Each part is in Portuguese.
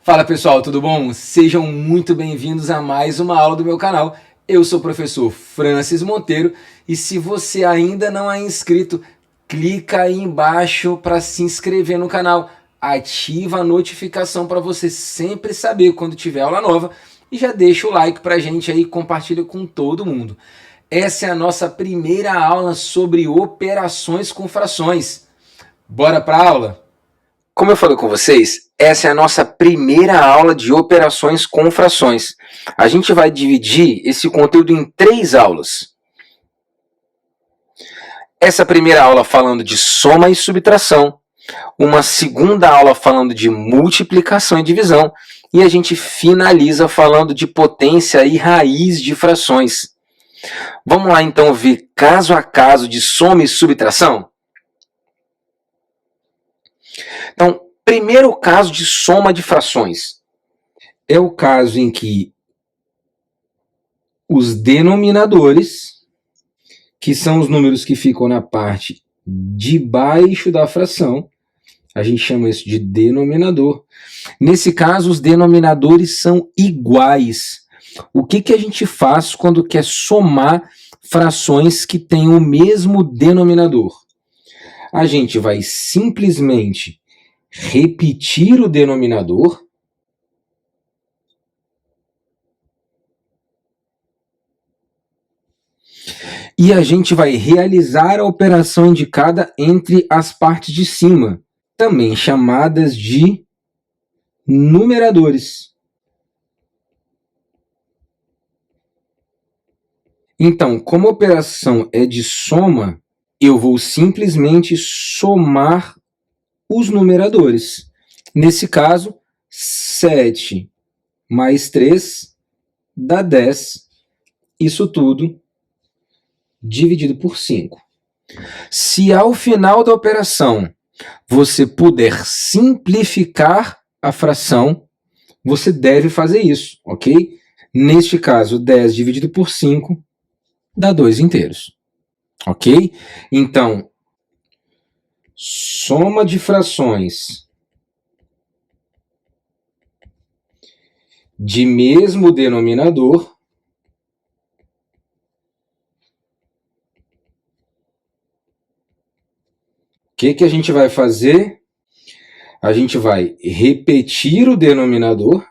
Fala pessoal, tudo bom? Sejam muito bem-vindos a mais uma aula do meu canal. Eu sou o professor Francis Monteiro e se você ainda não é inscrito, clica aí embaixo para se inscrever no canal. Ativa a notificação para você sempre saber quando tiver aula nova e já deixa o like pra gente aí e compartilha com todo mundo. Essa é a nossa primeira aula sobre operações com frações. Bora para a aula? Como eu falei com vocês, essa é a nossa primeira aula de operações com frações. A gente vai dividir esse conteúdo em 3 aulas. Essa primeira aula falando de soma e subtração, uma segunda aula falando de multiplicação e divisão, e a gente finaliza falando de potência e raiz de frações. Vamos lá então ver caso a caso de soma e subtração? Então, primeiro caso de soma de frações. É o caso em que os denominadores, que são os números que ficam na parte de baixo da fração, a gente chama isso de denominador. Nesse caso, os denominadores são iguais. O que a gente faz quando quer somar frações que têm o mesmo denominador? A gente vai simplesmente repetir o denominador e a gente vai realizar a operação indicada entre as partes de cima, também chamadas de numeradores. Então, como a operação é de soma, eu vou simplesmente somar os numeradores. Nesse caso, 7 mais 3 dá 10. Isso tudo dividido por 5. Se ao final da operação você puder simplificar a fração, você deve fazer isso, ok? Neste caso, 10 dividido por 5 dá 2 inteiros, ok? Então, soma de frações de mesmo denominador o que a gente vai fazer? A gente vai repetir o denominador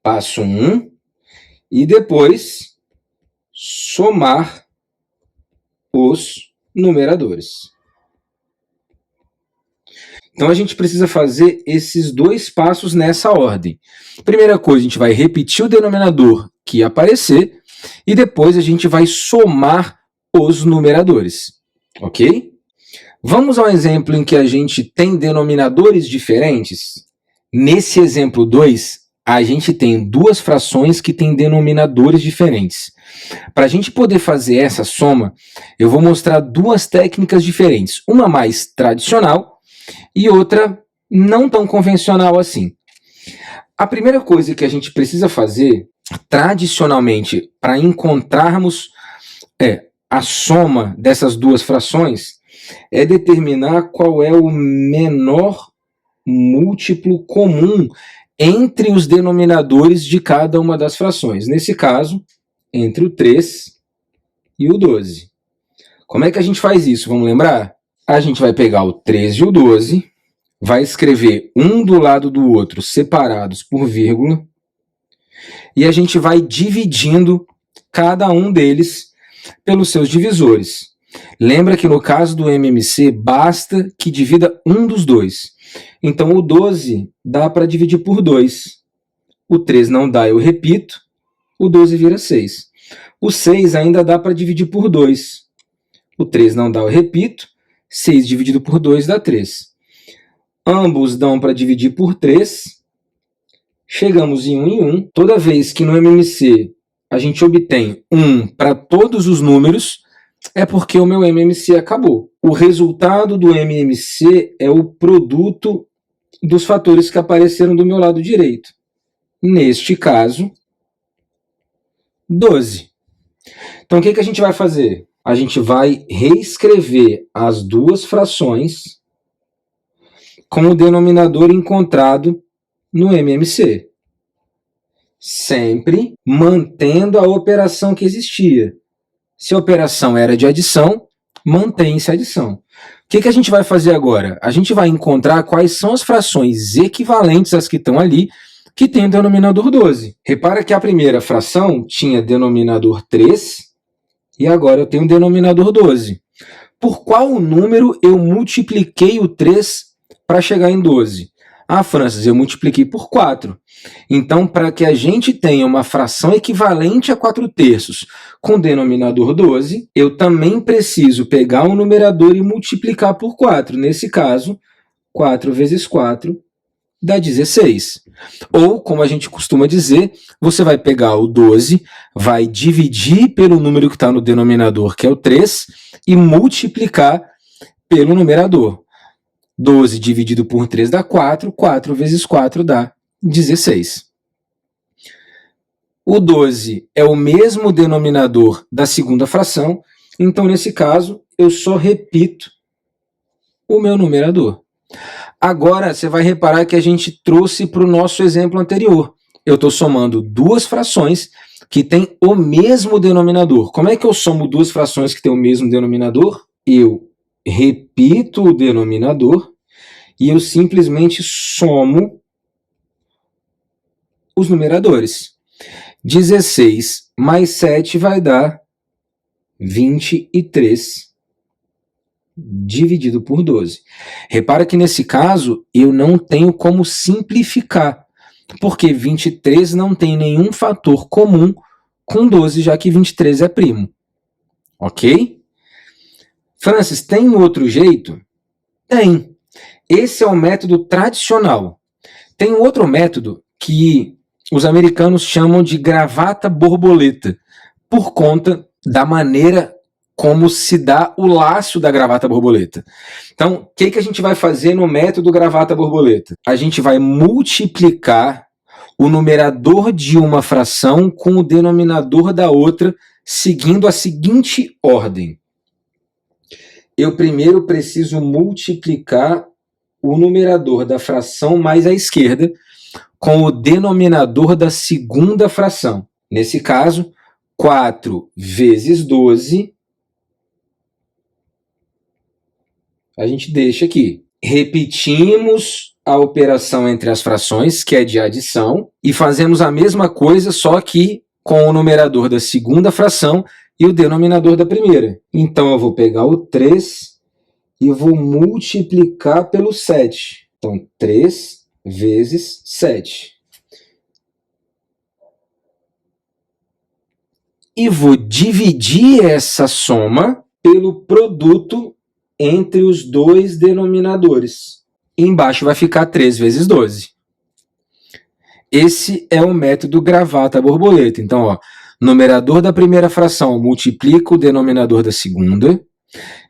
passo 1 e depois somar os numeradores. Então a gente precisa fazer esses 2 passos nessa ordem. Primeira coisa, a gente vai repetir o denominador que aparecer e depois a gente vai somar os numeradores, ok? Vamos ao exemplo em que a gente tem denominadores diferentes. Nesse exemplo 2, a gente tem 2 frações que têm denominadores diferentes. Para a gente poder fazer essa soma, eu vou mostrar 2 técnicas diferentes. Uma mais tradicional e outra não tão convencional assim. A primeira coisa que a gente precisa fazer, tradicionalmente, para encontrarmos a soma dessas 2 frações, é determinar qual é o menor múltiplo comum entre os denominadores de cada uma das frações. Nesse caso, entre o 3 e o 12. Como é que a gente faz isso? Vamos lembrar? A gente vai pegar o 13 e o 12, vai escrever um do lado do outro, separados por vírgula, e a gente vai dividindo cada um deles pelos seus divisores. Lembra que no caso do MMC, basta que divida um dos dois. Então, o 12 dá para dividir por 2. O 3 não dá, eu repito, o 12 vira 6. O 6 ainda dá para dividir por 2. O 3 não dá, eu repito, 6 dividido por 2 dá 3. Ambos dão para dividir por 3. Chegamos em 1 em 1. Toda vez que no MMC a gente obtém 1 para todos os números, é porque o meu MMC acabou. O resultado do MMC é o produto dos fatores que apareceram do meu lado direito. Neste caso, 12. Então, o que a gente vai fazer? a gente vai reescrever as duas frações com o denominador encontrado no MMC. Sempre mantendo a operação que existia. Se a operação era de adição, mantém-se a adição. O que a gente vai fazer agora? A gente vai encontrar quais são as frações equivalentes às que estão ali, que tem o denominador 12. Repara que a primeira fração tinha denominador 3, e agora eu tenho o denominador 12. Por qual número eu multipliquei o 3 para chegar em 12? Ah, Francis, eu multipliquei por 4. Então, para que a gente tenha uma fração equivalente a 4/3 com denominador 12, eu também preciso pegar o numerador e multiplicar por 4. Nesse caso, 4 vezes 4 dá 16. Ou, como a gente costuma dizer, você vai pegar o 12, vai dividir pelo número que está no denominador, que é o 3, e multiplicar pelo numerador. 12 dividido por 3 dá 4, 4 vezes 4 dá 16. O 12 é o mesmo denominador da segunda fração, então, nesse caso, eu só repito o meu numerador. Agora, você vai reparar que a gente trouxe para o nosso exemplo anterior. Eu estou somando duas frações que têm o mesmo denominador. Como é que eu somo duas frações que têm o mesmo denominador? Eu repito o denominador e eu simplesmente somo os numeradores. 16 mais 7 vai dar 23 dividido por 12. Repara que nesse caso eu não tenho como simplificar, porque 23 não tem nenhum fator comum com 12, já que 23 é primo. Ok? Francis, tem outro jeito? Tem. Esse é o método tradicional. Tem um outro método que os americanos chamam de gravata borboleta, por conta da maneira como se dá o laço da gravata borboleta. Então, o que a gente vai fazer no método gravata borboleta? A gente vai multiplicar o numerador de uma fração com o denominador da outra, seguindo a seguinte ordem. Eu primeiro preciso multiplicar o numerador da fração mais à esquerda com o denominador da segunda fração. Nesse caso, 4 vezes 12, a gente deixa aqui. Repetimos a operação entre as frações, que é de adição, e fazemos a mesma coisa, só que com o numerador da segunda fração e o denominador da primeira. Então, eu vou pegar o 3 e vou multiplicar pelo 7. Então, 3 vezes 7. E vou dividir essa soma pelo produto entre os dois denominadores. Embaixo vai ficar 3 vezes 12. Esse é o método gravata borboleta. Então, ó, numerador da primeira fração multiplica o denominador da segunda,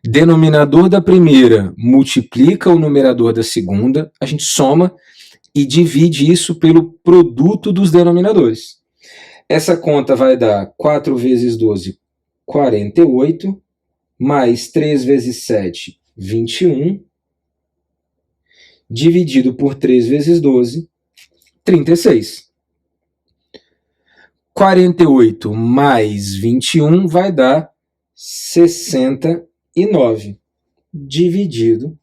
denominador da primeira multiplica o numerador da segunda, a gente soma e divide isso pelo produto dos denominadores. Essa conta vai dar 4 vezes 12, 48, mais 3 vezes 7, 21, dividido por 3 vezes 12, 36. 48 mais 21 vai dar 69, dividido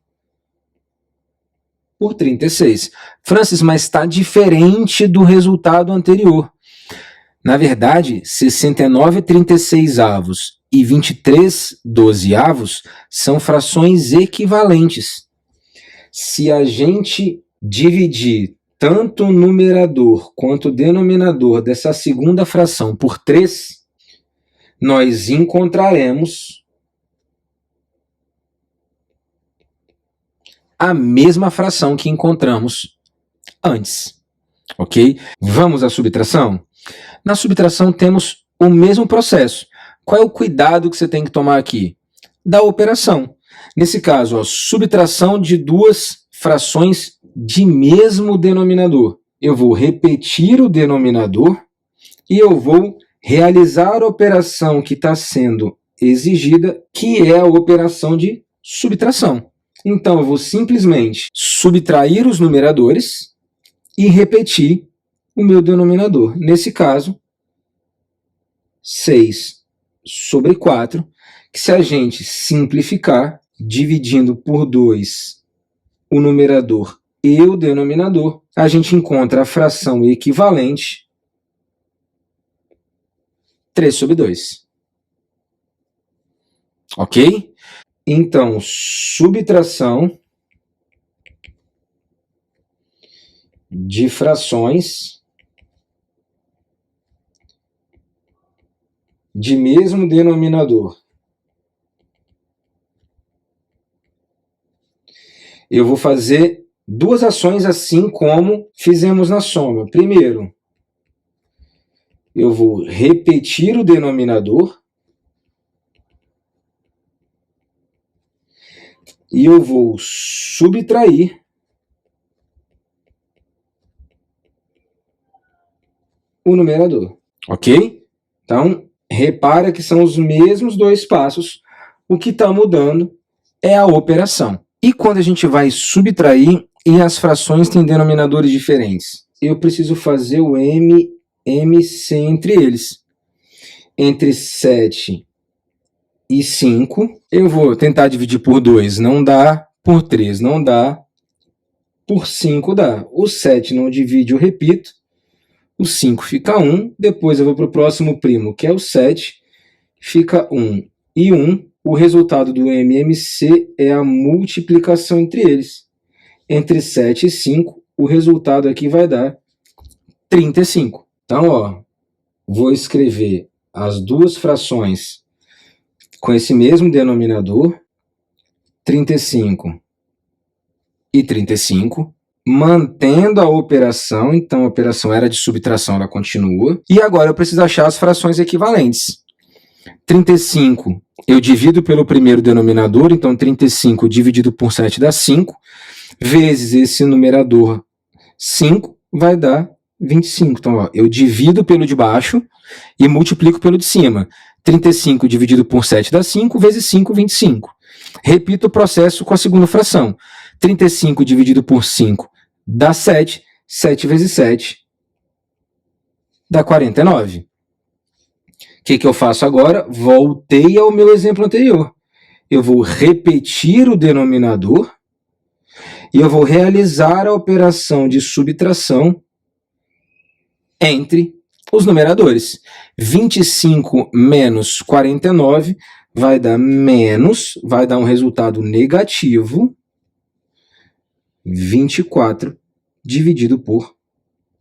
por 36. Francis, mas está diferente do resultado anterior. Na verdade, 69 36avos e 23 12avos são frações equivalentes. Se a gente dividir tanto o numerador quanto o denominador dessa segunda fração por 3, nós encontraremos a mesma fração que encontramos antes. Ok? Vamos à subtração? Na subtração temos o mesmo processo. Qual é o cuidado que você tem que tomar aqui? Da operação. Nesse caso, ó, subtração de duas frações de mesmo denominador. Eu vou repetir o denominador e eu vou realizar a operação que está sendo exigida, que é a operação de subtração. Então, eu vou simplesmente subtrair os numeradores e repetir o meu denominador. Nesse caso, 6 sobre 4, que se a gente simplificar, dividindo por 2 o numerador e o denominador, a gente encontra a fração equivalente 3 sobre 2. Ok? Então, subtração de frações de mesmo denominador. Eu vou fazer duas ações assim como fizemos na soma. Primeiro, eu vou repetir o denominador e eu vou subtrair o numerador, ok? Então, repara que são os mesmos dois passos, o que está mudando é a operação. E quando a gente vai subtrair e as frações têm denominadores diferentes? Eu preciso fazer o MC entre eles. Entre 7 e 5, eu vou tentar dividir por 2, não dá, por 3 não dá, por 5 dá. O 7 não divide, eu repito, o 5 fica 1, depois eu vou para o próximo primo, que é o 7, fica 1 e 1, o resultado do MMC é a multiplicação entre eles. Entre 7 e 5, o resultado aqui vai dar 35. Então, ó, vou escrever as duas frações com esse mesmo denominador, 35 e 35, mantendo a operação, então a operação era de subtração, ela continua. E agora eu preciso achar as frações equivalentes. 35 eu divido pelo primeiro denominador, então 35 dividido por 7 dá 5, vezes esse numerador 5 vai dar 25. Então, ó, eu divido pelo de baixo e multiplico pelo de cima. 35 dividido por 7 dá 5, vezes 5, 25. Repito o processo com a segunda fração. 35 dividido por 5 dá 7, 7 vezes 7 dá 49. O que eu faço agora? Voltei ao meu exemplo anterior. Eu vou repetir o denominador e eu vou realizar a operação de subtração entre os numeradores. 25 menos 49 vai dar menos, vai dar um resultado negativo, 24 dividido por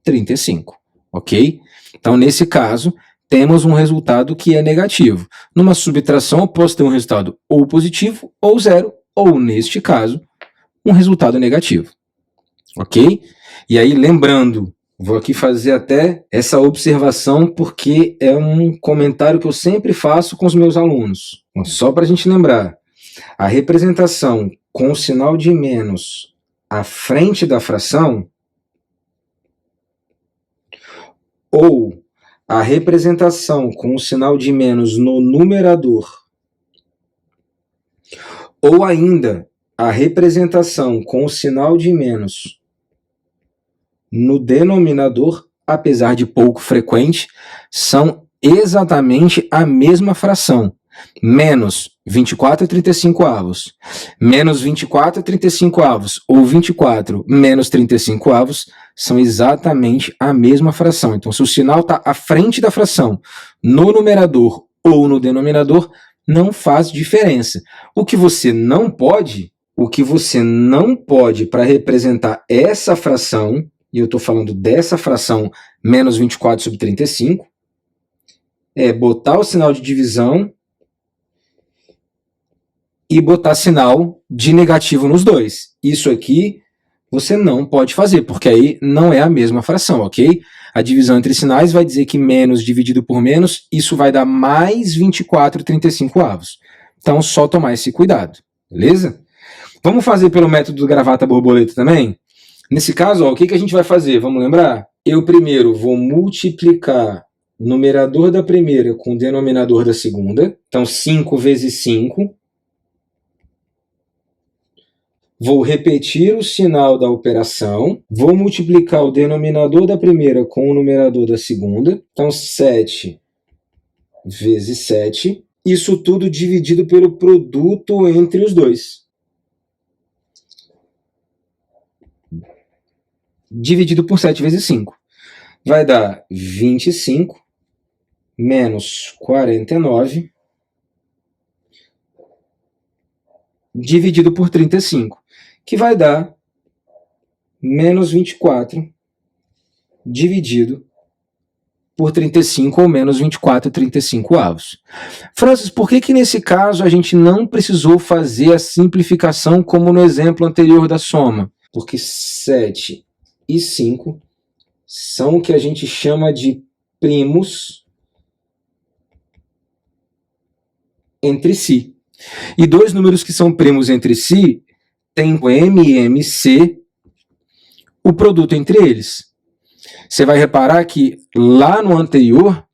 35, ok? Então, nesse caso, temos um resultado que é negativo. Numa subtração, eu posso ter um resultado ou positivo ou zero, ou, neste caso, um resultado negativo, ok? E aí, lembrando, vou aqui fazer até essa observação porque é um comentário que eu sempre faço com os meus alunos. Só para a gente lembrar, a representação com o sinal de menos à frente da fração ou a representação com o sinal de menos no numerador ou ainda a representação com o sinal de menos no denominador, apesar de pouco frequente, são exatamente a mesma fração. Menos 24 e 35 avos, menos 24 e 35 avos, ou 24 menos 35 avos, são exatamente a mesma fração. Então, se o sinal está à frente da fração, no numerador ou no denominador, não faz diferença. O que você não pode para representar essa fração, e eu estou falando dessa fração menos 24 sobre 35, é botar o sinal de divisão e botar sinal de negativo nos dois. Isso aqui você não pode fazer, porque aí não é a mesma fração, ok? A divisão entre sinais vai dizer que menos dividido por menos, isso vai dar mais 24 e 35 avos. Então, só tomar esse cuidado, beleza? Vamos fazer pelo método do gravata borboleta também? Nesse caso, ó, o que a gente vai fazer? Vamos lembrar? Eu primeiro vou multiplicar numerador da primeira com o denominador da segunda. Então, 5 vezes 5. Vou repetir o sinal da operação. Vou multiplicar o denominador da primeira com o numerador da segunda. Então, 7 vezes 7. Isso tudo dividido pelo produto entre os dois. Dividido por 7 vezes 5. Vai dar 25 menos 49 dividido por 35, que vai dar menos 24 dividido por 35, ou menos 24/35. Francis, por que nesse caso a gente não precisou fazer a simplificação como no exemplo anterior da soma? Porque 7 e 5 são o que a gente chama de primos entre si. E dois números que são primos entre si têm o M e MC, o produto entre eles. Você vai reparar que lá no anterior,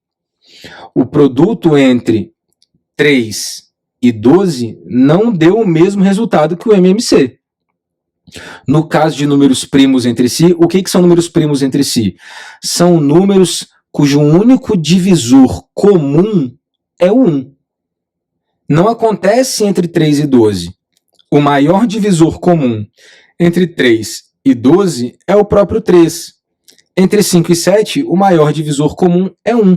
o produto entre 3 e 12 não deu o mesmo resultado que o MMC. No caso de números primos entre si, o que são números primos entre si? São números cujo único divisor comum é o 1. Não acontece entre 3 e 12. O maior divisor comum entre 3 e 12 é o próprio 3. Entre 5 e 7, o maior divisor comum é 1.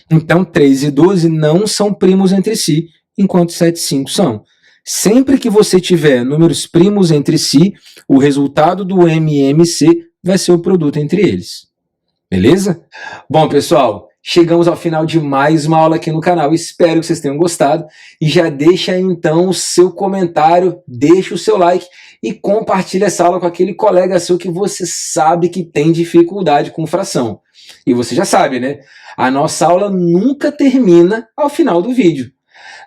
Então, 3 e 12 não são primos entre si, enquanto 7 e 5 são. Sempre que você tiver números primos entre si, o resultado do MMC vai ser o produto entre eles. Beleza? Bom, pessoal, chegamos ao final de mais uma aula aqui no canal. Espero que vocês tenham gostado. E já deixa aí, então, o seu comentário, deixa o seu like e compartilha essa aula com aquele colega seu que você sabe que tem dificuldade com fração. E você já sabe, né? A nossa aula nunca termina ao final do vídeo.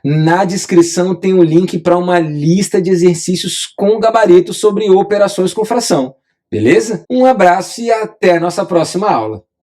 Na descrição tem um link para uma lista de exercícios com gabarito sobre operações com fração. Beleza? Um abraço e até a nossa próxima aula.